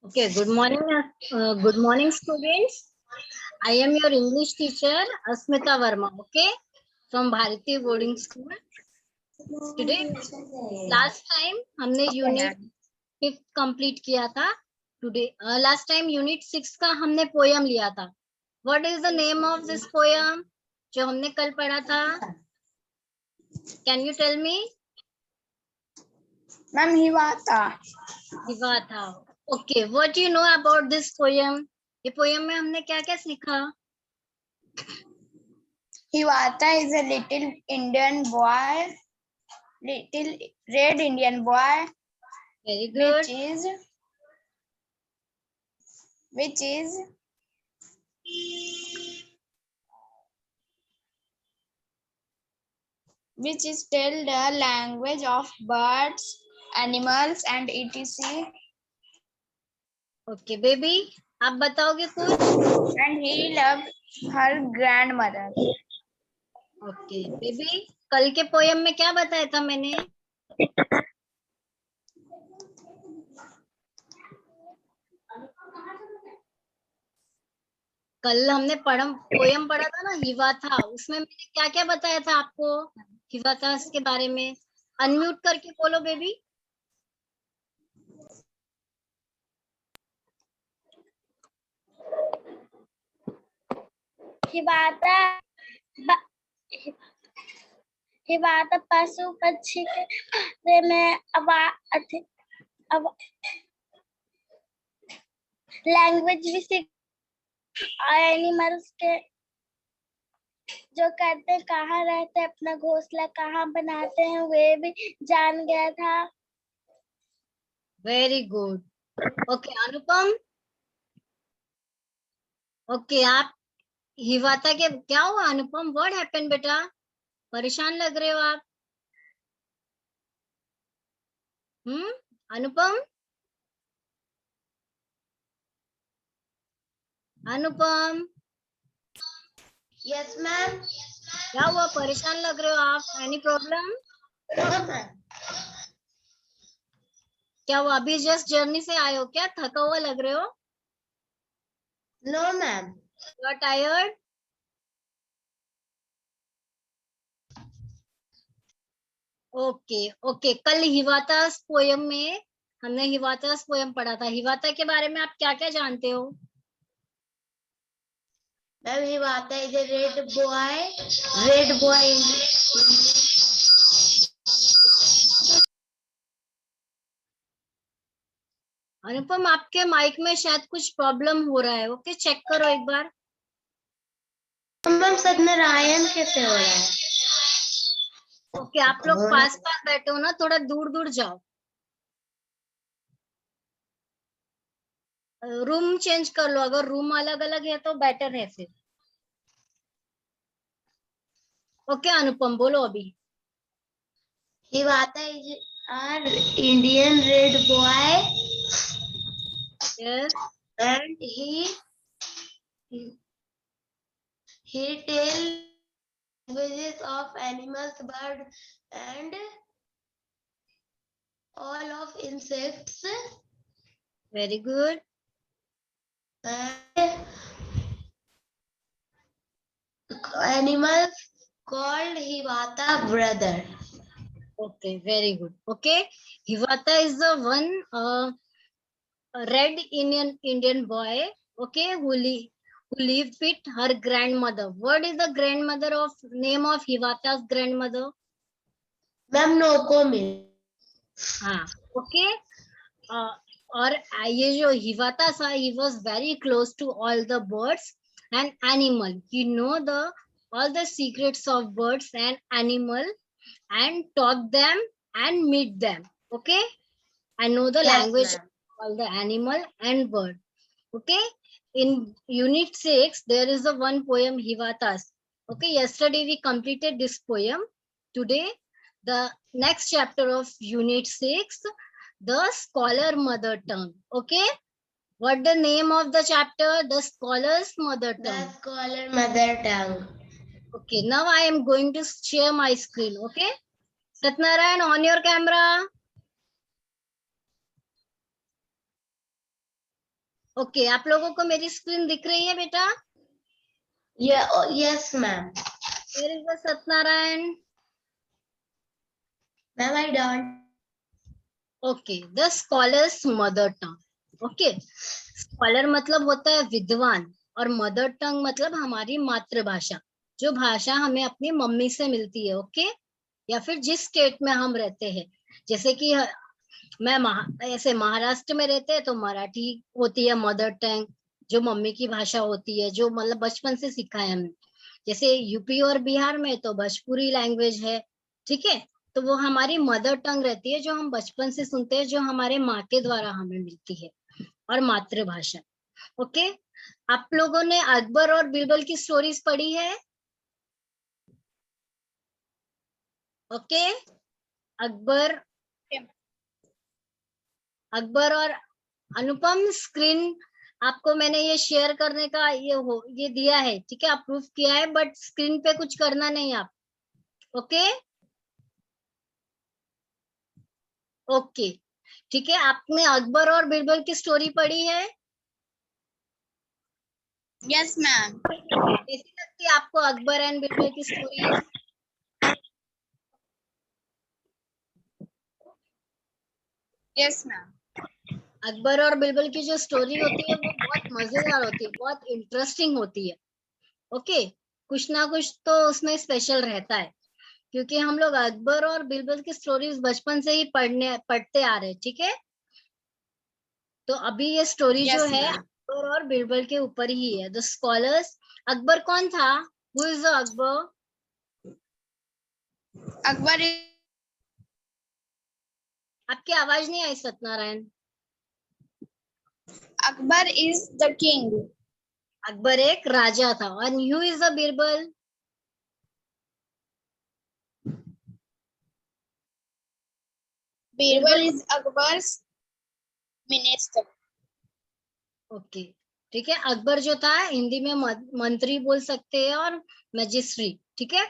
Okay, good morning, students. I am your English teacher, Asmita Verma, okay, from Bharati Boarding School. Today, last time हमने unit 5 complete किया था. Today, last time unit 6 का हमने poem लिया था. What is the name of this poem? जो हमने कल पढ़ा था. Can you tell me? Ma'am, Hivata. हिवा था. Okay, what do you know about this poem? ये पोयम में हमने क्या क्या सीखा? Hivata is a little Indian boy, little red Indian boy, Very good. which is tell the language of birds, animals and etc. Okay baby, आप बताओगे कुछ? And he loved her grandmother. Okay baby, कल के poem में क्या बताया था मैंने? कल हमने पोयम पढ़ा था ना, हिवा था. उसमें मैंने क्या क्या बताया था आपको हिवा था के बारे में? अनम्यूट करके बोलो बेबी. हिवाता पशु पक्षी के बारे में लैंग्वेज भी सीख, एनिमल्स के जो करते हैं, कहाँ रहते हैं, अपना घोंसला कहाँ बनाते हैं, वे भी जान गया था. Very good. ओके अनुपम. ओके आप हिवाता के क्या हुआ अनुपम? व्हाट हैपेंड बेटा? परेशान लग रहे हो आप. अनुपम. अनुपम. Yes ma'am. क्या हुआ? परेशान लग रहे हो आप? Any problem? क्या हुआ? अभी जस्ट जर्नी से आए हो क्या? थका हुआ लग रहे हो? No ma'am. You are tired? Okay okay. कल हिवातास पोयम में हमने हिवातास पोयम पढ़ा था. हिवाता के बारे में आप क्या क्या जानते हो? Ma'am, Hiwata is a red boy. Anupam, आपके माइक में शायद कुछ प्रॉब्लम हो रहा है. ओके, चेक करो एक बार. मैम, सत्यनारायण कैसे हो रहा है? ओके, आप लोग पास पास बैठे हो ना, थोड़ा दूर दूर जाओ. रूम चेंज कर लो. अगर रूम अलग अलग है तो बेटर है फिर. ओके अनुपम, बोलो अभी. Hiwata is an Indian red boy yes. and he tell languages of animals, birds and all of insects very good. and animals called Hivata brother. Okay, very good. Okay, Hivata is the one red Indian boy. Okay, who lived with her grandmother. What is the grandmother of name of Hivata's grandmother? Ma'am, Nokomi. हाँ. Okay. और ये जो हिवाता था, he was very close to all the birds and animal. He know all the secrets of birds and animal and talk them and meet them. Okay, I know the language of all the animal and bird. Okay, in unit 6 there is a one poem Hivatas. Okay, yesterday we completed this poem. Today the next chapter of unit 6, the scholar mother tongue. Okay, what the name of the chapter? The scholar's mother tongue. The scholar mother tongue. Okay, now I am going to share my screen. Okay, Satnarayan, on your camera. Okay, आप लोगों को मेरी screen दिख रही है बेटा? Yes, ma'am. Where is the Satnarayan? Ma'am, I don't. Okay, the scholars mother tongue. Okay, scholar मतलब होता है विद्वान, और मदर टंग मतलब हमारी मातृभाषा, जो भाषा हमें अपनी मम्मी से मिलती है। ओके, या फिर जिस स्टेट में हम रहते हैं, जैसे कि ऐसे महाराष्ट्र में रहते हैं तो मराठी होती है मदर टंग, जो मम्मी की भाषा होती है, जो मतलब बचपन से सीखा है हमने। जैसे यूपी और बिहार में तो भोजपुरी लैंग्वेज है, ठीक है। तो वो हमारी मदर टंग रहती है, जो हम बचपन से सुनते हैं, जो हमारे माँ के द्वारा हमें मिलती है, और मातृभाषा। ओके, आप लोगों ने अकबर और बीरबल की स्टोरीज पढ़ी है? ओके, अकबर अकबर और अनुपम, स्क्रीन आपको मैंने ये शेयर करने का ये दिया है, ठीक है, अप्रूव किया है, बट स्क्रीन पे कुछ करना नहीं आप। ओके ओके, ठीक है। आपने अकबर और बीरबल की स्टोरी पढ़ी है? Yes, ma'am. कैसी लगती है आपको अकबर एंड बीरबल की स्टोरी? Yes, ma'am. अकबर और बीरबल की जो स्टोरी होती है वो बहुत मजेदार होती है, बहुत इंटरेस्टिंग होती है। ओके, कुछ ना कुछ तो उसमें स्पेशल रहता है, क्योंकि हम लोग अकबर और बीरबल की स्टोरीज बचपन से ही पढ़ते आ रहे हैं, ठीक है। तो अभी ये स्टोरी जो Yes, है ma'am. अकबर और बीरबल के ऊपर ही है। The scholars. अकबर कौन था? Who is the Akbar? Akbar is आपकी आवाज नहीं आई सत्यनारायण। the king. अकबर एक राजा था। और who is the Birbal? Birbal is Akbar's minister. Okay, ठीक है। अकबर जो था हिंदी में मंत्री बोल सकते हैं, और मजिस्ट्री, ठीक है।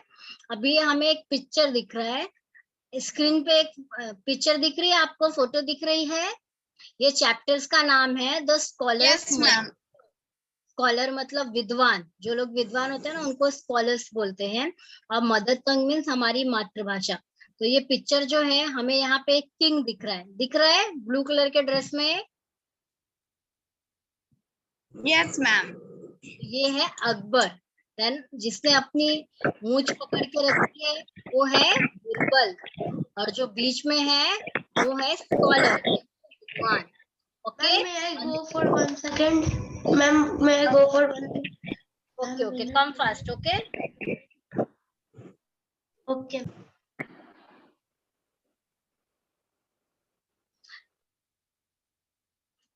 अभी हमें एक पिक्चर दिख रहा है स्क्रीन पे, एक पिक्चर दिख रही है आपको, फोटो दिख रही है। ये चैप्टर्स का नाम है the scholars. Yes, ma'am. Scholar मतलब विद्वान, जो लोग विद्वान होते हैं ना उनको स्कॉलर्स बोलते हैं। और मदर टंग मीन्स हमारी मातृभाषा। तो ये पिक्चर जो है, हमें यहाँ पे एक किंग दिख रहा है ब्लू कलर के ड्रेस में। Yes, ma'am. ये है अकबर। देन जिसने अपनी मूंछ पकड़ के रखी है वो है बीरबल, और जो बीच में है वो है स्कॉलर, विद्वान। Okay Ma'am, may I go for 1 second? Ma'am, may I go for 1 second? Okay okay, come fast. Okay Okay.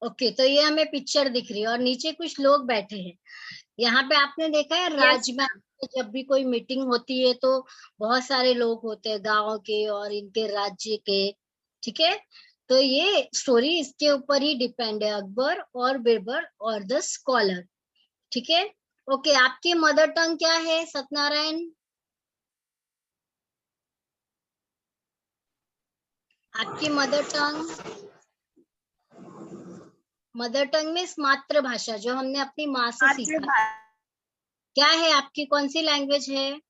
Okay, तो ये हमें पिक्चर दिख रही है और नीचे कुछ लोग बैठे हैं। यहाँ पे आपने देखा है राजमहल में जब भी कोई मीटिंग होती है तो बहुत सारे लोग होते हैं गांव के और इनके राज्य के, ठीक है। तो ये स्टोरी इसके ऊपर ही डिपेंड है, अकबर और बीरबल और द स्कॉलर, ठीक है। ओके, आपकी मदर टंग क्या है सत्यनारायण? आपकी मदर टंग मीन्स मातृभाषा, जो हमने अपनी माँ से सीखा। क्या है आपकी, कौन सी लैंग्वेज है?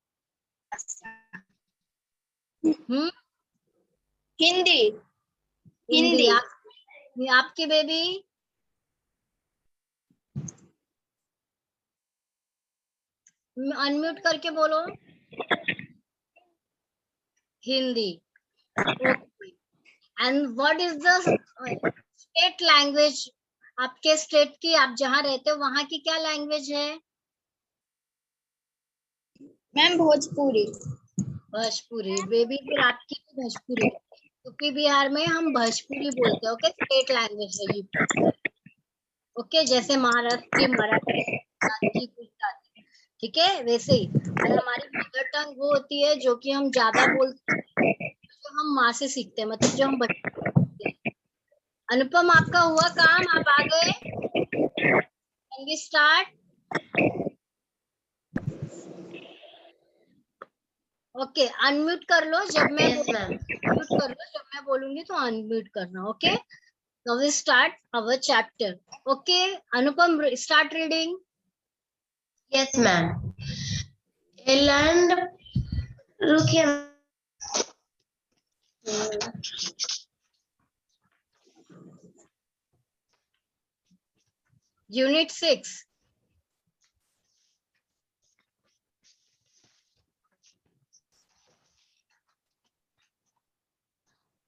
Hindi. हिंदी। Hindi. आपकी बेबी? अनम्यूट करके बोलो। Hindi. Okay, and what is the state language? आपके स्टेट की, आप जहाँ रहते हो वहां की क्या लैंग्वेज है? Ma'am, Bhojpuri. भोजपुरी। बेबी फिर आपकी भी भोजपुरी। यूपी बिहार में हम भोजपुरी बोलते हैं। ओके, स्टेट लैंग्वेज है यूपी। ओके, जैसे महाराष्ट्र की मराठी, गुजराती, ठीक है, वैसे ही। और हमारी मदर टंग वो होती है जो कि हम ज्यादा बोलते हैं, जो हम माँ से सीखते हैं, मतलब जो हम बचपन से। अनुपम, आपका हुआ काम, आप आ गए? Can we start? Okay, unmute कर लो जब मैं Yes, ma'am. अनम्यूट कर लो जब मैं बोलूंगी तो अनम्यूट करना। Okay, Now we start our chapter. Okay, Anupam, start reading. Yes, ma'am. A land. रुकिए. Unit 6.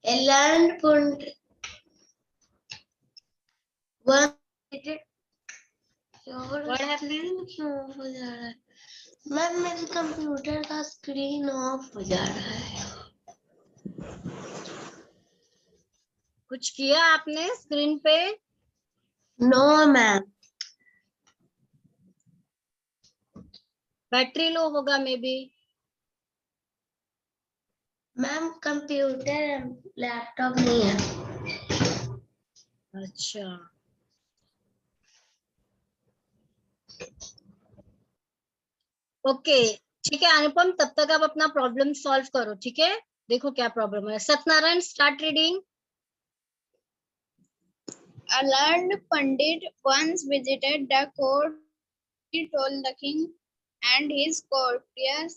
A land pund. One. What happened? क्यों ऑफ हो जा रहा है? मैम मेरे कंप्यूटर का स्क्रीन ऑफ हो जा रहा है. कुछ किया आपने स्क्रीन पे? No ma'am. बैटरी लो होगा may be. Ma'am computer laptop नहीं है. अच्छा, ओके, ठीक है अनुपम, तब तक आप अपना प्रॉब्लम सॉल्व करो. ठीक है, देखो क्या प्रॉब्लम है. Satyanarayan, start reading. A learned Pandit once visited the court. He told the king and his courtiers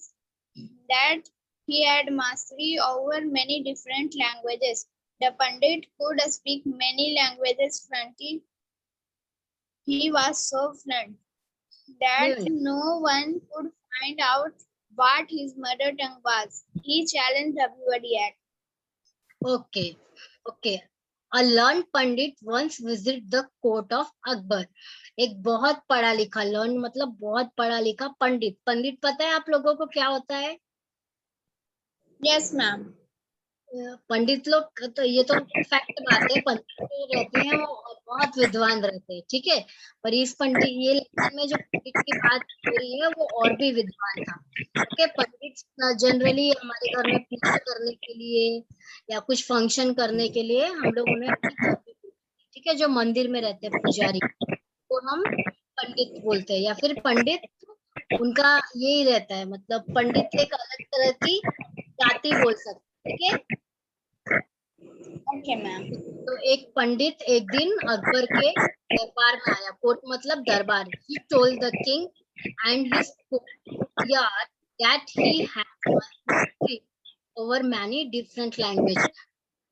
that he had mastery over many different languages. The Pandit could speak many languages fluently. He was so fluent that no one could find out what his mother tongue was. He challenged everybody at. Okay, okay. A learned Pandit once visit the court of Akbar. एक बहुत पढ़ा लिखा, learned मतलब बहुत पढ़ा लिखा पंडित. पंडित पता है आप लोगों को क्या होता है? Yes, ma'am. पंडित लोग तो ये तो फैक्ट बात है, पंडित जो रहते हैं वो बहुत विद्वान रहते हैं. ठीक है, पर इस पंडित, ये लेक्चर में जो पंडित की बात हो रही है वो और भी विद्वान था. ओके, पंडित जनरली हमारे घर में पूजा करने के लिए या कुछ फंक्शन करने के लिए हम लोग उन्हें, ठीक है, जो मंदिर में रहते हैं पुजारी, तो हम पंडित बोलते हैं. या फिर पंडित उनका यही रहता है, मतलब पंडित एक अलग तरह की जाति बोल सकते. ठीक है, Okay, ma'am. तो एक पंडित एक दिन अकबर के दरबार में आया. कोर्ट मतलब दरबार. He told the king and his courtiers that he had mastery over many different languages.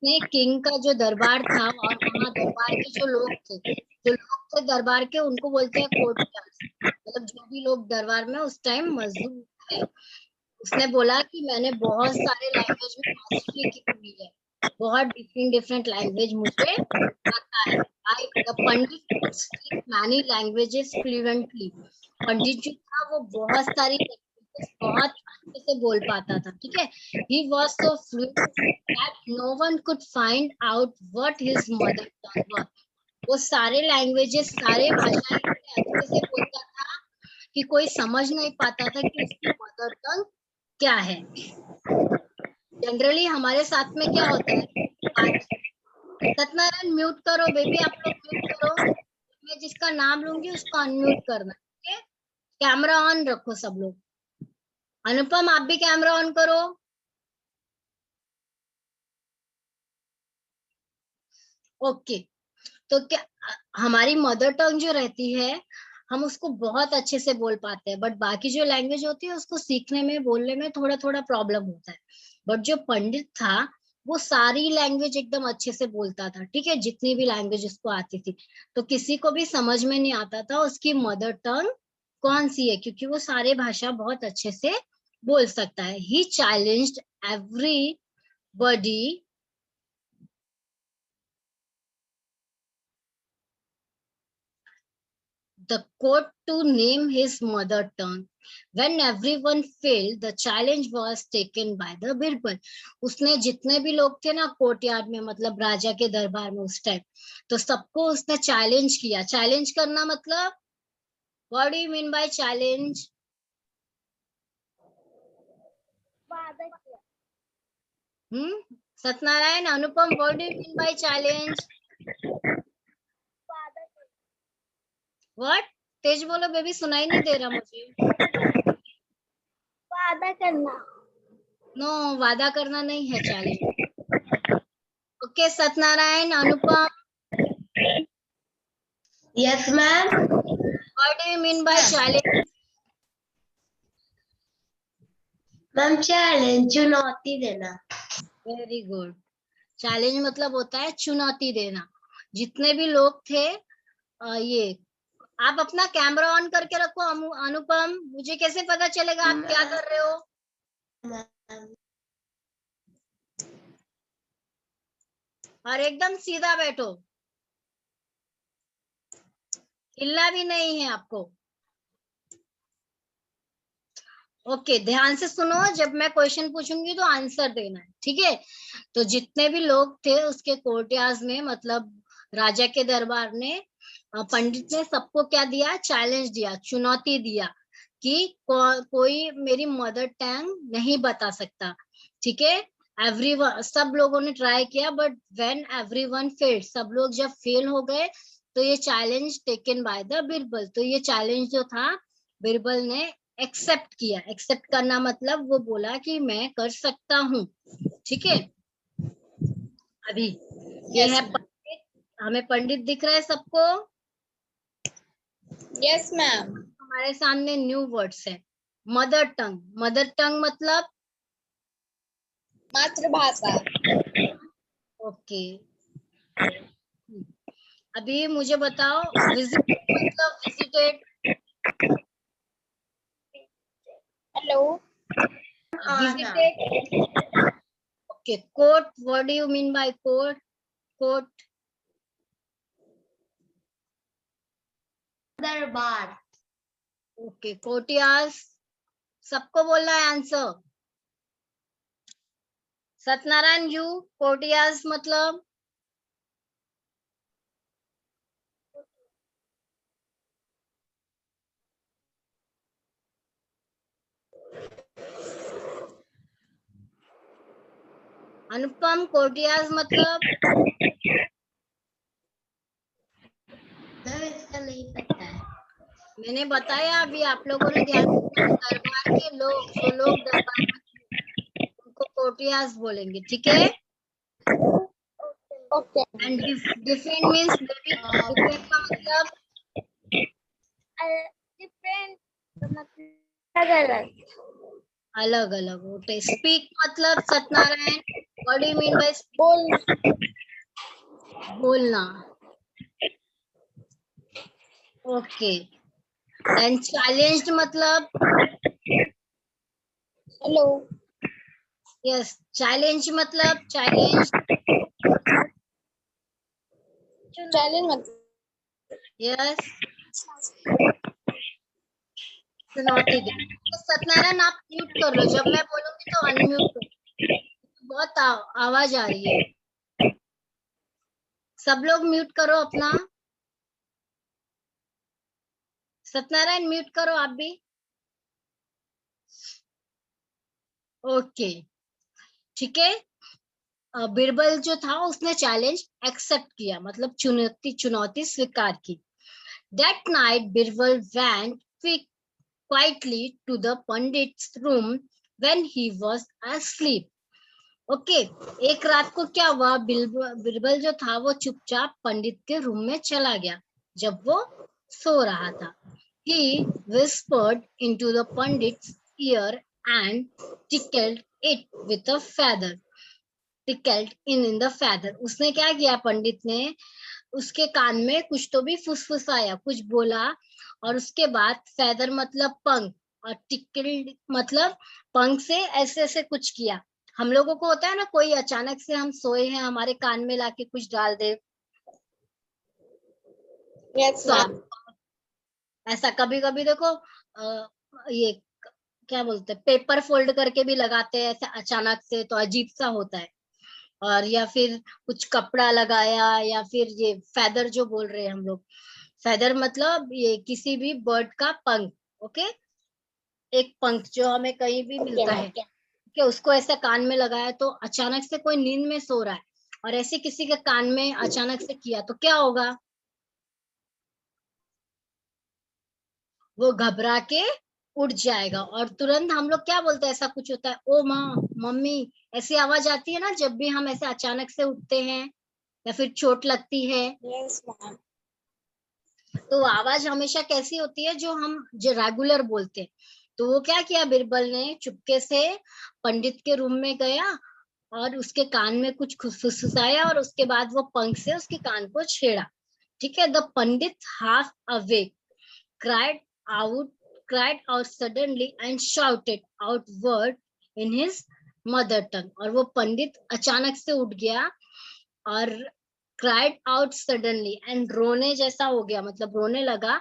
ने किंग का जो दरबार था और वहाँ दरबार के जो लोग थे दरबार के, उनको बोलते हैं कोर्टियर्स, मतलब जो भी लोग दरबार में उस टाइम मौजूद है. उसने बोला कि मैंने बहुत सारे लैंग्वेज में मास्टरी की हुई है, बहुत डिफरेंट लैंग्वेज मुझे आता है. पंडित स्पीक मैनी लैंग्वेजेस फ्लुएंटली. पंडित जो था वो बहुत सारी लैंग्वेजेस बहुत अच्छे से बोल पाता था. ठीक है, he was so fluent that no one could find out what his mother tongue was. वो सारे लैंग्वेजेस, सारे भाषाएं इतने अच्छे से बोलता था कि कोई समझ नहीं पाता था कि उसकी मदर टंग क्या है. जनरली हमारे साथ में क्या होता है, सत्यनारायण म्यूट करो बेबी, आप लोग म्यूट करो. मैं जिसका नाम लूंगी उसको अनम्यूट करना. ठीक है, कैमरा ऑन रखो सब लोग. अनुपम, आप भी कैमरा ऑन करो. ओके, तो क्या हमारी मदर टंग जो रहती है हम उसको बहुत अच्छे से बोल पाते हैं, बट बाकी जो लैंग्वेज होती है उसको सीखने में, बोलने में थोड़ा थोड़ा प्रॉब्लम होता है. बट जो पंडित था वो सारी लैंग्वेज एकदम अच्छे से बोलता था. ठीक है, जितनी भी लैंग्वेज उसको आती थी, तो किसी को भी समझ में नहीं आता था उसकी मदर टंग कौन सी है, क्योंकि वो सारे भाषा बहुत अच्छे से बोल सकता है. He challenged everybody the court to name his mother tongue. When everyone failed, the challenge was taken by the Birbal. उसने जितने भी लोग थे ना कोर्टयार्ड में, मतलब राजा के दरबार में उस टाइम, तो सबको उसने चैलेंज किया. चैलेंज करना मतलब, what do you mean by challenge? Satyanarayan, Anupam, what do you mean by challenge? What? तेज बोलो बेबी, सुनाई नहीं दे रहा मुझे. वादा करना. नो, वादा करना नहीं है challenge. Okay, Satyanarayan, Anupam, Yes, ma'am. What do you mean by challenge? Ma'am challenge चुनौती देना. Very good. चैलेंज मतलब होता है चुनौती देना. जितने भी लोग थे, ये आप अपना कैमरा ऑन करके रखो. अनुपम, मुझे कैसे पता चलेगा आप क्या कर रहे हो? मैम और एकदम सीधा बैठो, हिलना भी नहीं है आपको. ओके, ध्यान से सुनो. जब मैं क्वेश्चन पूछूंगी तो आंसर देना है, ठीक है? तो जितने भी लोग थे उसके कोर्टयार्ड में, मतलब राजा के दरबार ने, पंडित ने सबको क्या दिया? चैलेंज दिया, चुनौती दिया कि कोई मेरी मदर टंग नहीं बता सकता. ठीक है? एवरीवन, सब लोगों ने ट्राई किया, बट व्हेन एवरीवन फेल्ड, सब लोग जब फेल हो गए, तो ये challenge taken by the Birbal. तो ये चैलेंज जो था, बिरबल ने एक्सेप्ट किया. एक्सेप्ट करना मतलब वो बोला कि मैं कर सकता हूँ. ठीक है? अभी ये है पंडित. हमें पंडित दिख रहा है सबको? Yes, ma'am. हमारे सामने न्यू वर्ड्स है. Mother tongue. मदर टंग मतलब मातृभाषा. ओके. अभी मुझे बताओ, विजिट मतलब visited. Hello. Visited. Okay. Court. What do you mean by court? Court. दरबार. Okay. Courtiers. सबको बोलना है आंसर. सत्यनारायण यू, कोर्टियार्स मतलब? अनुपम, कोर्टियार्स मतलब? मैम इसका नहीं पता है. मैंने बताया अभी, आप लोगों ने ध्यान से. दरबार के लोग, जो लोग दरबार में थे, उनको कोर्टियार्स बोलेंगे. ठीक है? Okay. And different means baby. Different का मतलब? डिफरेंट मतलब अलग अलग. अलग अलग होते. स्पीक मतलब? Satyanarayan, what do you mean bye बोल. बोलना? ओके. देन चैलेंज्ड मतलब? Hello. यस, चैलेंज मतलब? चैलेंज. Challenge मतलब. यस, चुनौती दे. तो सत्यनारायण आप म्यूट कर लो. जब मैं बोलूंगी तो अनम्यूट करो. बहुत आवाज आ रही है. सब लोग म्यूट करो अपना. सत्यनारायण म्यूट करो आप भी. ओके. ठीक है? बिरबल जो था उसने चैलेंज एक्सेप्ट किया, मतलब चुनौती स्वीकार की. That night Birbal went quietly to the Pandit's room when he was asleep. Okay. एक रात को क्या हुआ? बिरबल जो था वो चुपचाप पंडित के रूम में चला गया जब वो सो रहा था. He whispered into the Pandit's ear and tickled it with a feather. Tickled in the feather. उसने क्या किया? पंडित ने उसके कान में कुछ तो भी फुसफुसाया, कुछ बोला, और उसके बाद फेदर मतलब पंख, और टिकल्ड मतलब पंख से ऐसे ऐसे कुछ किया. हम लोगों को होता है ना, कोई अचानक से हम सोए हैं, हमारे कान में लाके कुछ डाल दे. Yes, ma'am. ऐसा कभी कभी देखो, ये क्या बोलते हैं, पेपर फोल्ड करके भी लगाते हैं ऐसा अचानक से, तो अजीब सा होता है. और या फिर कुछ कपड़ा लगाया, या फिर ये फेदर जो बोल रहे हैं हम लोग. फेदर मतलब ये किसी भी बर्ड का पंख. ओके? एक पंख जो हमें कहीं भी मिलता है, कि उसको ऐसे कान में लगाया, तो अचानक से कोई नींद में सो रहा है और ऐसे किसी के कान में अचानक से किया, तो क्या होगा? वो घबरा के उठ जाएगा. और तुरंत हम लोग क्या बोलते हैं? ऐसा कुछ होता है, ओ माँ, मम्मी, ऐसी आवाज आती है ना जब भी हम ऐसे अचानक से उठते हैं या फिर चोट लगती है. Yes, ma'am. तो आवाज हमेशा कैसी होती है जो हम जो रेगुलर बोलते हैं। तो वो क्या किया, बिरबल ने चुपके से पंडित के रूम में गया और उसके कान में कुछ फुसफुसाया और उसके बाद वो पंख से उसके कान को छेड़ा। ठीक है। The Pandit half awake cried out cried out suddenly and shouted out word in his mother tongue। और वो पंडित अचानक से उठ गया और cried out suddenly and रोने जैसा हो गया, मतलब रोने लगा,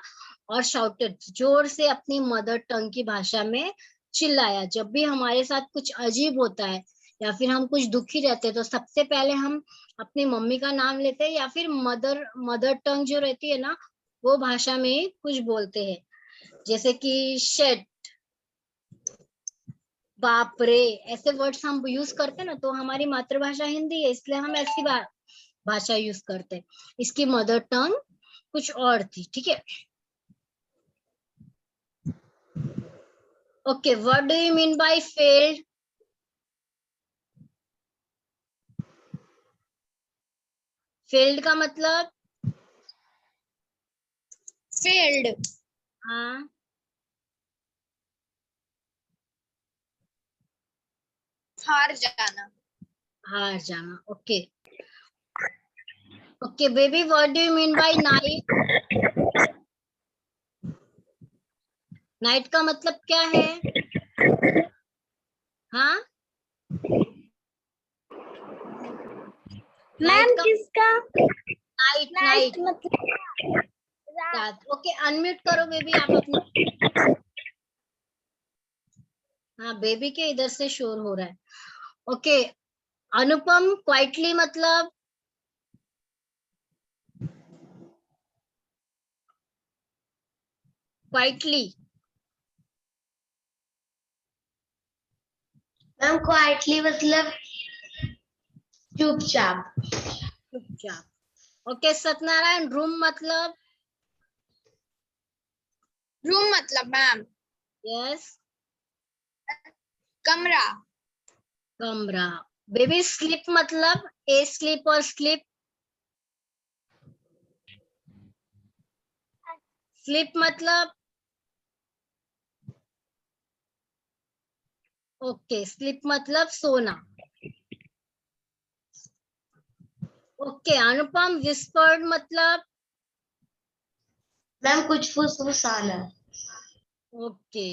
और shouted जोर से अपनी मदर टंग की भाषा में चिल्लाया। जब भी हमारे साथ कुछ अजीब होता है या फिर हम कुछ दुखी रहते हैं तो सबसे पहले हम अपनी मम्मी का नाम लेते हैं या फिर मदर टंग जो रहती है ना वो भाषा में कुछ बोलते हैं, जैसे कि शेट, बाप रे, ऐसे वर्ड्स हम यूज करते हैं ना। तो हमारी मातृभाषा हिंदी है इसलिए हम ऐसी भाषा यूज करते हैं। इसकी मदर टंग कुछ और थी। ठीक है। Okay, what do you mean bye failed? Failed का मतलब? failed, हाँ, हार जाना। हार जाना। Okay okay baby, what do you mean bye night? Night का मतलब क्या है? हाँ, मैम नाइट का किसका? नाइट नाइट नाइट मतलब रात। रात। ओके, अनम्यूट करो बेबी आप अपना। हाँ, बेबी के इधर से शोर हो रहा है। ओके, अनुपम क्वाइटली मतलब? क्वाइटली मैम क्वाइटली मतलब चुपचाप। चुपचाप। ओके, सत्यनारायण रूम मतलब? रूम मतलब मैम यस, कमरा। कमरा। बेबी स्लीप मतलब? ए स्लीप और स्लीप? स्लीप मतलब? ओके, स्लीप मतलब सोना। ओके, अनुपम विस्पर्ड मतलब? मैम कुछ फुसफुसाना। ओके,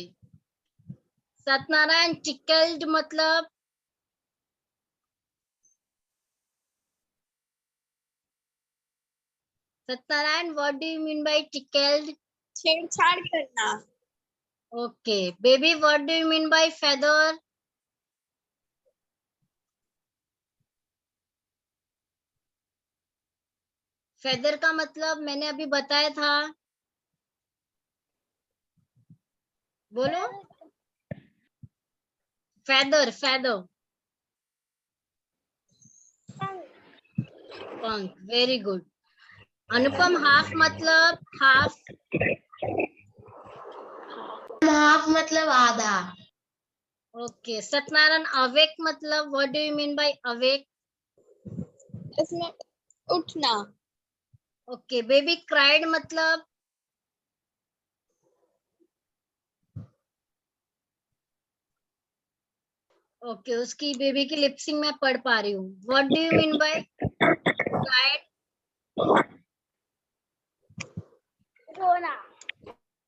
सत्यनारायण टिकल्ड मतलब? Satyanarayan, what do you mean bye tickled? छेड़छाड़ करना। Okay baby, what do you mean bye feather? Feather का मतलब मैंने अभी बताया था, बोलो। फेदर, फेदर, पंख। Very good. अनुपम हाफ मतलब? हाफ? हाफ मतलब आधा। ओके, सत्यनारायण अवेक मतलब? What do you mean by awake? इसमें उठना। ओके बेबी, क्राइड मतलब? ओके, उसकी बेबी की लिपसिंग मैं पढ़ पा रही हूँ। What do you mean by cried? रोना।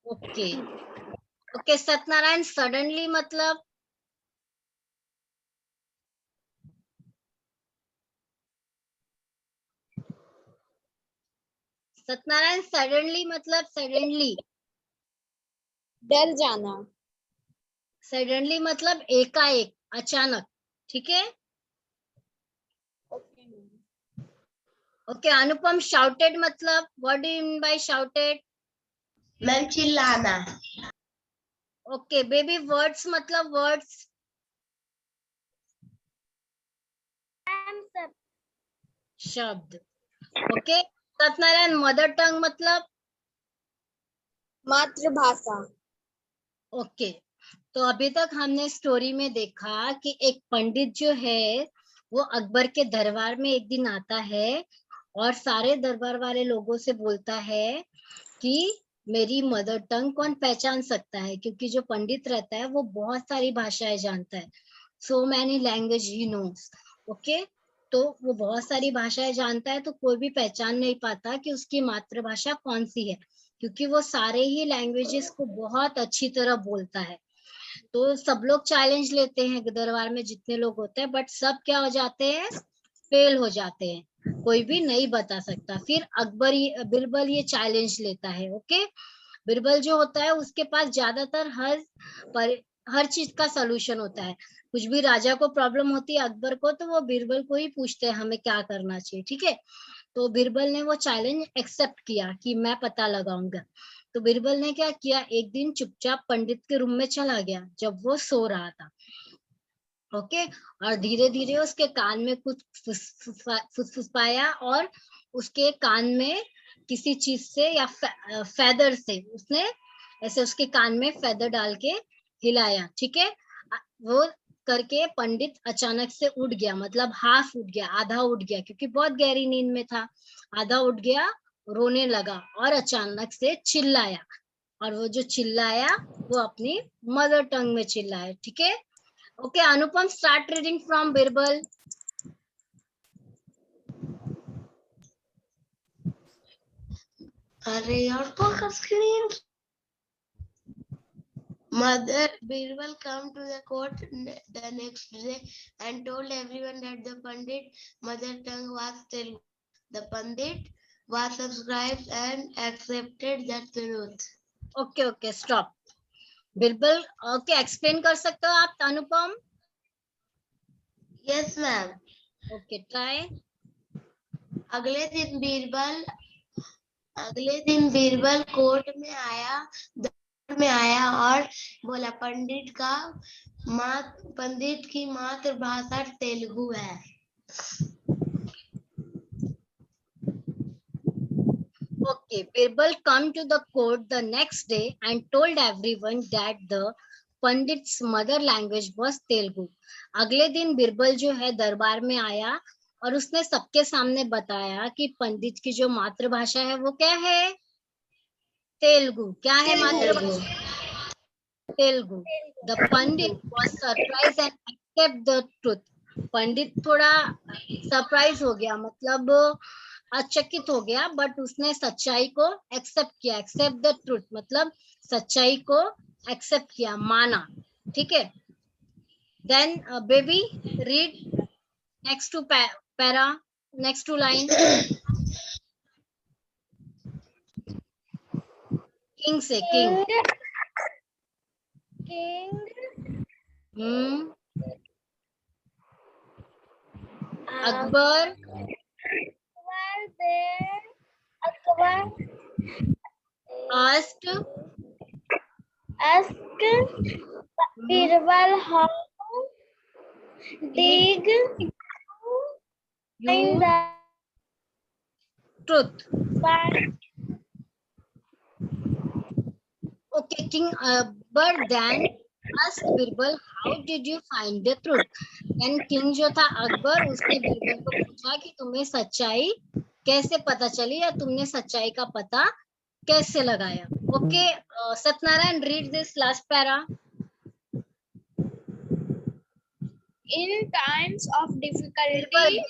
ओके ओके, सत्यनारायण सडनली मतलब? सत्यनारायण सडनली मतलब? सडनली? डर जाना। सडनली मतलब एकाएक, अचानक। ठीक है। Okay ma'am. Okay Anupam shouted मतलब? What do you mean bye shouted? Ma'am चिल्लाना। ओके बेबी, वर्ड्स मतलब? वर्ड्स? मैम सब। शब्द। ओके, सत्यनारायण मदर टंग मतलब? मातृभाषा। ओके, तो अभी तक हमने स्टोरी में देखा कि एक पंडित जो है वो अकबर के दरबार में एक दिन आता है और सारे दरबार वाले लोगों से बोलता है कि मेरी मदर टंग कौन पहचान सकता है, क्योंकि जो पंडित रहता है वो बहुत सारी भाषाएं जानता है, so many language he knows, okay. तो वो बहुत सारी भाषाएं जानता है, तो कोई भी पहचान नहीं पाता कि उसकी मातृभाषा कौन सी है, क्योंकि वो सारे ही लैंग्वेजेस को बहुत अच्छी तरह बोलता है। तो सब लोग चैलेंज लेते हैं दरबार में जितने लोग होते हैं, बट सब क्या हो जाते हैं, फेल हो जाते हैं, कोई भी नहीं बता सकता। फिर बिरबल ये चैलेंज लेता है, ओके। बिरबल जो होता है उसके पास ज्यादातर हर चीज का सलूशन होता है। कुछ भी राजा को प्रॉब्लम होती है अकबर को, तो वो बिरबल को ही पूछते हैं हमें क्या करना चाहिए, ठीक है। तो बिरबल ने वो चैलेंज एक्सेप्ट किया कि मैं पता लगाऊंगा। तो बिरबल ने क्या किया, एक दिन चुपचाप पंडित के रूम में चला गया जब वो सो रहा था, ओके। और धीरे धीरे उसके कान में कुछ फुसफुसाया, और उसके कान में किसी चीज से या फेदर से उसने ऐसे उसके कान में फेदर डाल के हिलाया, ठीक है। वो करके पंडित अचानक से उठ गया, मतलब हाफ उठ गया, आधा उठ गया, क्योंकि बहुत गहरी नींद में था। आधा उठ गया, रोने लगा और अचानक से चिल्लाया, और वो जो चिल्लाया वो अपनी मदर टंग में चिल्लाया, ठीक है। Okay Anupam, start reading from Birbal. अरे यार full screen. Mother Birbal come to the court the next day and told everyone that the Pandit mother tongue was Telugu. The Pandit was subscribed and accepted the truth. Okay okay stop. Birbal okay explain कर सकते हो आप अनुपम? Yes, ma'am. Okay try. अगले दिन Birbal court में आया और बोला पंडित की मातृभाषा तेलुगु है। Okay, Birbal come to the court the next day and told everyone that the Pandit's mother language was Telugu. अगले दिन बिरबल जो है दरबार में आया और उसने सबके सामने बताया कि पंडित की जो मातृभाषा है वो क्या है, तेलुगु। क्या है मातृभाषा? Telugu. The Pandit was surprised and accept the truth. पंडित थोड़ा सरप्राइज हो गया, मतलब अचकित हो गया, बट उसने सच्चाई को एक्सेप्ट किया। एक्सेप्ट द ट्रूथ मतलब सच्चाई को एक्सेप्ट किया, माना, ठीक है। Then baby read next two para, next two line. King से king. Akbar asked Birbal how did you find the truth. Pandit? Okay, King Akbar then asked Birbal, how did you find the truth? Then King जो था अकबर, उसने बिरबल को पूछा कि तुम्हें सच्चाई कैसे पता चली या तुमने सच्चाई का पता कैसे लगाया। Okay Satyanarayan, read this last para. In times of difficulty,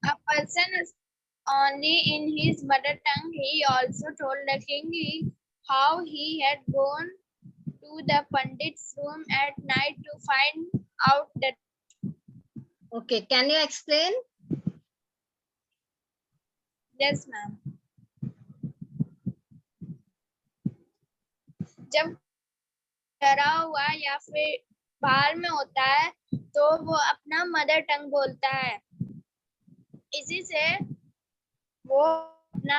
a person is only in his mother tongue. He also told the king how he had gone to the Pandit's room at night to find out the. Okay, can you explain? Yes, ma'am. जब डरा हुआ या फिर बाहर में होता है तो वो अपना मदर टंग बोलता है, इसी से वो अपना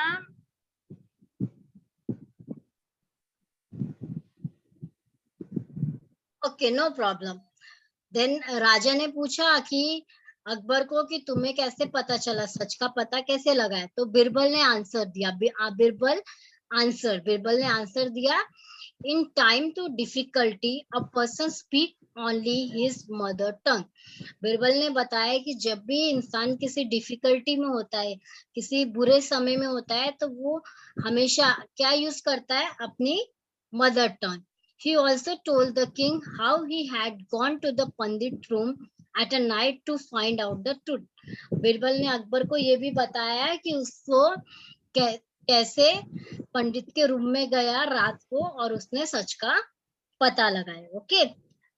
ओके नो प्रॉब्लम। देन राजा ने पूछा कि अकबर को कि तुम्हें कैसे पता चला, सच का पता कैसे लगाया। तो बिरबल ने आंसर दिया, बिरबल ने आंसर दिया, in time to difficulty a person speak only his mother tongue. Birbal ने बताया कि जब भी इंसान किसी डिफिकल्टी में होता है, किसी बुरे समय में होता है, तो वो हमेशा क्या यूज करता है? अपनी mother tongue. He also told the king how he had gone to the pandit room at a night to find out the truth. Birbal ने अकबर को ये भी बताया कि उसको कैसे पंडित के रूम में गया रात को और उसने सच का पता लगाया. Okay,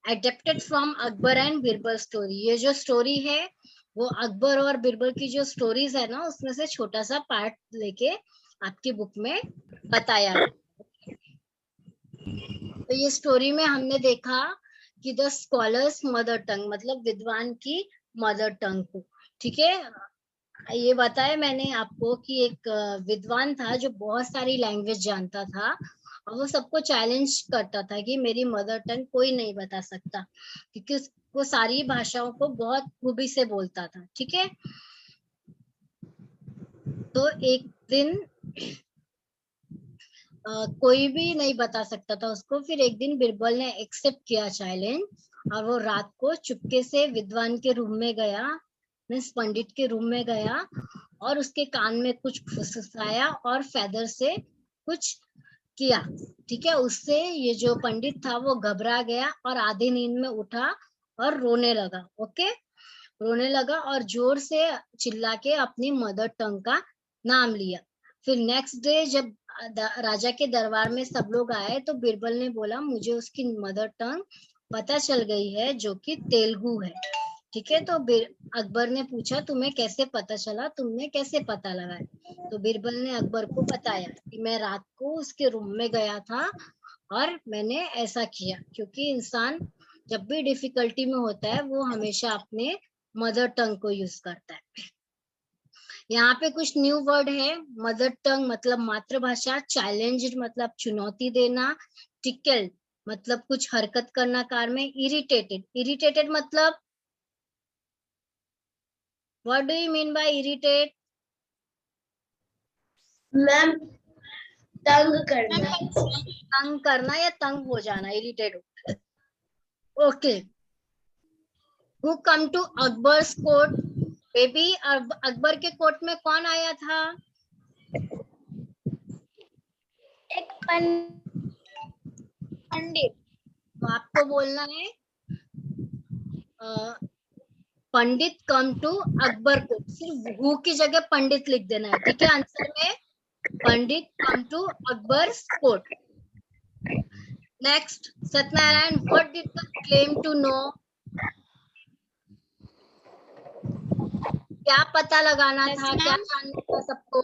adapted from Akbar and Birbal story. ये जो स्टोरी है वो अकबर और बिरबल की जो स्टोरीज है ना, उसमें से छोटा सा पार्ट लेके आपकी बुक में बताया. तो ये स्टोरी में हमने देखा कि द स्कॉलर्स मदर टंग, मतलब विद्वान की मदर टंग को. ठीक है, ये बताया मैंने आपको कि एक विद्वान था जो बहुत सारी लैंग्वेज जानता था और वो सबको चैलेंज करता था कि मेरी मदर टंग कोई नहीं बता सकता, क्योंकि वो सारी भाषाओं को बहुत खूबी से बोलता था. ठीक है, तो एक दिन कोई भी नहीं बता सकता था उसको. फिर एक दिन बिरबल ने एक्सेप्ट किया चैलेंज और वो रात को चुपके से विद्वान के रूम में गया, मीन्स पंडित के रूम में गया और उसके कान में कुछ फुसफुसाया और फेदर से कुछ किया. ठीक है, उससे ये जो पंडित था वो घबरा गया और आधी नींद में उठा और रोने लगा. ओके, रोने लगा और जोर से चिल्ला के अपनी मदर टंग का नाम लिया. फिर नेक्स्ट डे जब राजा के दरबार में सब लोग आए तो बिरबल ने बोला मुझे उसकी मदर टंग पता चल गई है जो कि तेलुगु है. ठीक है, तो अकबर ने पूछा तुम्हें कैसे पता चला, तुमने कैसे पता लगाया? तो बिरबल ने अकबर को बताया कि मैं रात को उसके रूम में गया था और मैंने ऐसा किया, क्योंकि इंसान जब भी डिफिकल्टी में होता है वो हमेशा अपने मदर टंग को यूज करता है. यहाँ पे कुछ न्यू वर्ड है. मदर टंग मतलब मातृभाषा, चैलेंज मतलब चुनौती देना, टिकल मतलब कुछ हरकत करना कार में, इरिटेटेड, इरिटेटेड मतलब what do you mean by irritate? Ma'am तंग करना. तंग करना या तंग हो जाना, irritate. Okay, who come to Akbar's court? Baby, Akbar के कोर्ट में कौन आया था? एक पंडित. तो आपको बोलना है पंडित कम टू अकबर कोर्ट. सिर्फ हु की जगह पंडित लिख देना है. ठीक है, आंसर में pandit come to Akbar court. Next, Satyanarayan, what did the claim to know? क्या पता लगाना Yes, था, ma'am. क्या जानना था सबको?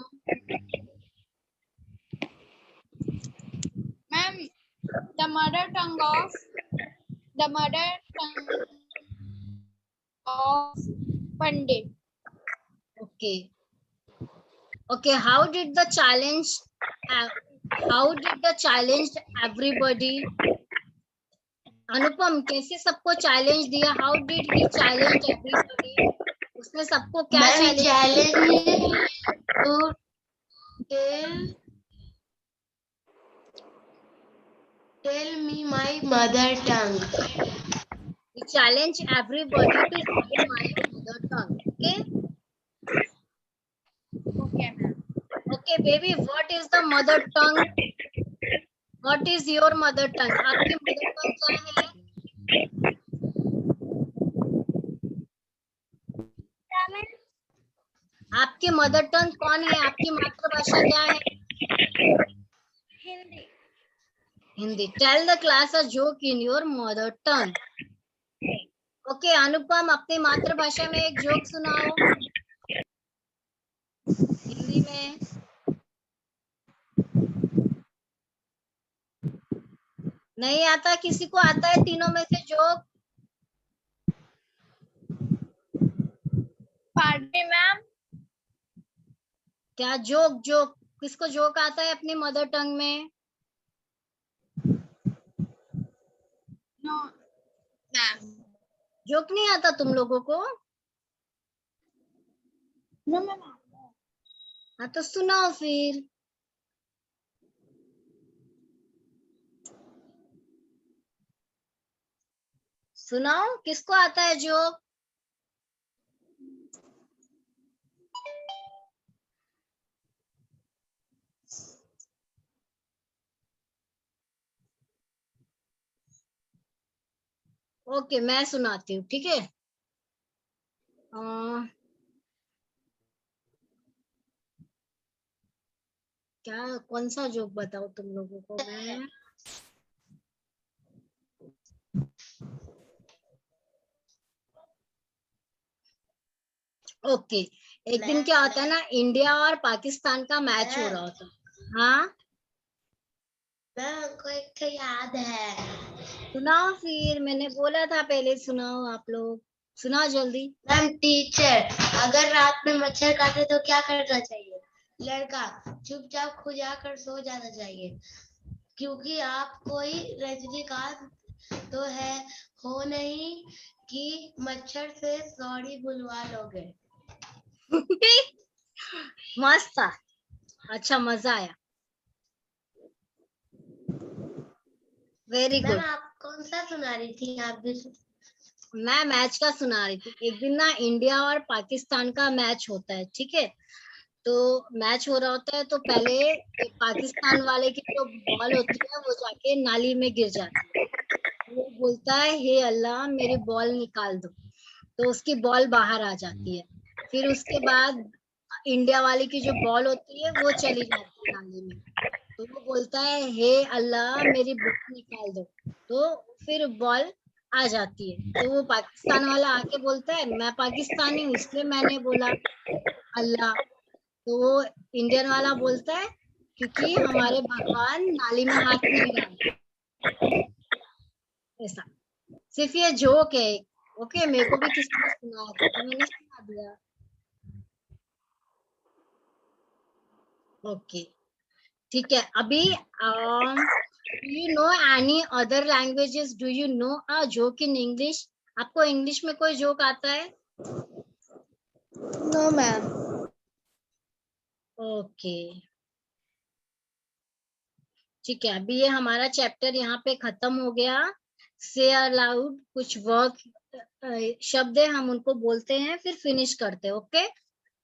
Ma'am, the mother tongue of Pandit. Okay. Okay, how did the challenge everybody? अनुपम, कैसे सबको चैलेंज दिया? How did he challenge everybody? उसने सबको क्या ma'am challenge challenge to tell me my mother tongue. He challenge everybody to say my mother tongue. Okay. Okay, ma'am. Okay, baby, what is the mother tongue? What is your mother tongue? आपकी mother tongue क्या है? आपकी mother tongue कौन है? आपकी मातृभाषा क्या है? Hindi. Hindi. Tell the class a joke in your mother tongue. Okay, Anupam अपनी मातृभाषा में एक जोक सुनाओ हिंदी में. नहीं आता? किसी को आता है तीनों में से जोक? Pardon, ma'am. क्या जोक? किसको जोक आता है अपनी मदर टंग में? No, ma'am. जोक नहीं आता तुम लोगों को? No, ma'am. हाँ तो सुनाओ फिर. सुनाओ, किसको आता है जोक? ओके, मैं सुनाती हूँ, ठीक है। क्या, कौन सा जोक बताओ तुम लोगों को मैं? ओके, एक दिन क्या होता है ना, इंडिया और पाकिस्तान का मैच हो रहा होता है। हाँ, मैम हमको एक तो याद है। सुनाओ फिर, मैंने बोला था पहले सुनाओ, आप लोग सुनाओ जल्दी। मैम टीचर, अगर रात में मच्छर काटे तो क्या करना चाहिए? लड़का, चुपचाप खुजा कर सो जाना चाहिए, क्योंकि आप कोई रजनीकांत तो है हो नहीं कि मच्छर से सॉरी बुलवा लोगे। मस्त था, अच्छा मजा आया, वेरी मैम गुड। आप कौन सा सुना रही थी? आप भी मैं मैच का सुना रही थी। एक दिन ना इंडिया और पाकिस्तान का मैच होता है, ठीक है। तो मैच हो रहा होता है तो पहले पाकिस्तान वाले की जो बॉल होती है वो जाके नाली में गिर जाती है। वो बोलता है, हे अल्लाह मेरी बॉल निकाल दो। तो उसकी बॉल बाहर आ जाती है। फिर उसके बाद इंडिया वाले की जो बॉल होती है वो चली जाती है नाली में। तो वो बोलता है, हे अल्लाह मेरी बॉल निकाल दो। तो फिर बॉल आ जाती है। तो वो पाकिस्तान वाला आके बोलता है, मैं पाकिस्तानी हूँ इसलिए मैंने बोला अल्लाह। तो वो इंडियन वाला बोलता है, क्योंकि हमारे भगवान नाली में हाथ नहीं डालते। ऐसा, सिर्फ ये जोक है। ओके, मेरे को भी किसी ने सुनाया था तो मैंने सुना दिया। ओके, ठीक है। अभी do you know any other languages? Do you know a joke in English? आपको इंग्लिश में कोई जोक आता है? No ma'am. ओके, ठीक है। अभी ये हमारा चैप्टर यहाँ पे खत्म हो गया। से अलाउड कुछ वर्क शब्द है, हम उनको बोलते हैं फिर फिनिश करते हैं। ओके,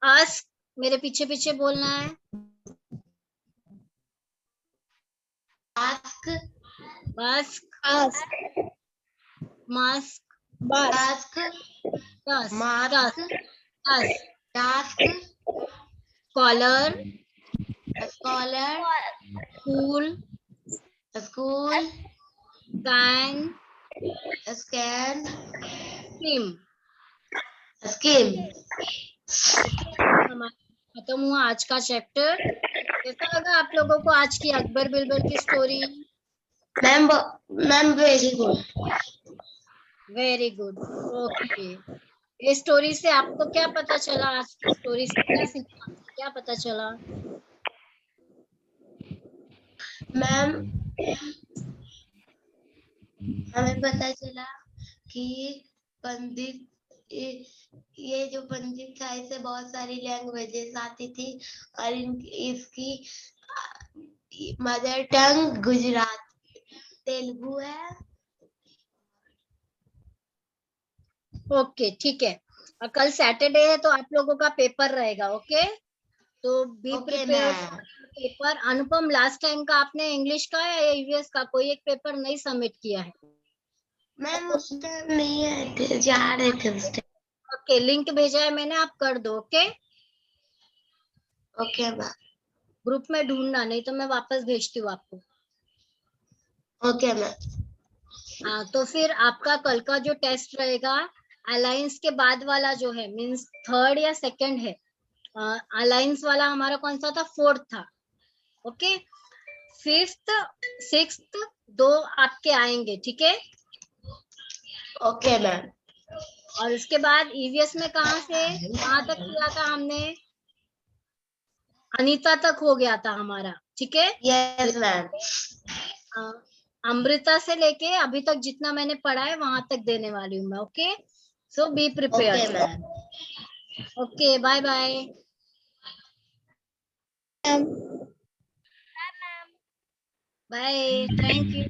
आस्क, मेरे पीछे पीछे बोलना है। Ask, mask, ask, mask, bask, task, tusk, tusk, mask, tusk, task, collar, scholar, cool, school, can, scan, skim. Skim. हमारा खत्म हुआ आज का चैप्टर। कैसा लगा आप लोगों को आज की अकबर बिरबल की story? Ma'am ma'am very good. Very good. Okay, ये स्टोरी से आपको क्या पता चला? आज की स्टोरी से क्या सीखा, क्या पता चला? मैम हमें पता चला कि पंडित, ये जो पंडित था इसे बहुत सारी लैंग्वेजेस आती थी, और इसकी मदर टंग गुजरात तेलुगु है। ओके, ठीक है। और कल सैटरडे है तो आप लोगों का पेपर रहेगा। ओके, तो be okay prepare ma'am. Paper. Anupam, last time का आपने इंग्लिश का या ईवीएस का कोई एक पेपर नहीं सबमिट किया है? मैम उस टाइम नहीं आए थे, जा रहे थे उस टाइम। ओके, लिंक भेजा है मैंने, आप कर दो। Okay, okay ma'am. ग्रुप में ढूंढना, नहीं तो मैं वापस भेजती हूँ आपको। Okay ma'am. हाँ, तो फिर आपका कल का जो टेस्ट रहेगा, अलायंस के बाद वाला जो है, मींस थर्ड या सेकंड है। अलायंस वाला हमारा कौन सा था? फोर्थ था। ओके, फिफ्थ, सिक्स्थ, दो आपके आएंगे, ठीक है। Okay ma'am. और उसके बाद ईवीएस में कहाँ तक किया था हमने? अनीता तक हो गया था हमारा, ठीक है। Yes ma'am. अ, अमृता से लेके अभी तक जितना मैंने पढ़ा है वहां तक देने वाली हूँ मैं। Okay, so be okay prepared. Ma'am. Okay, bye bye. Ma'am. Bye, thank you.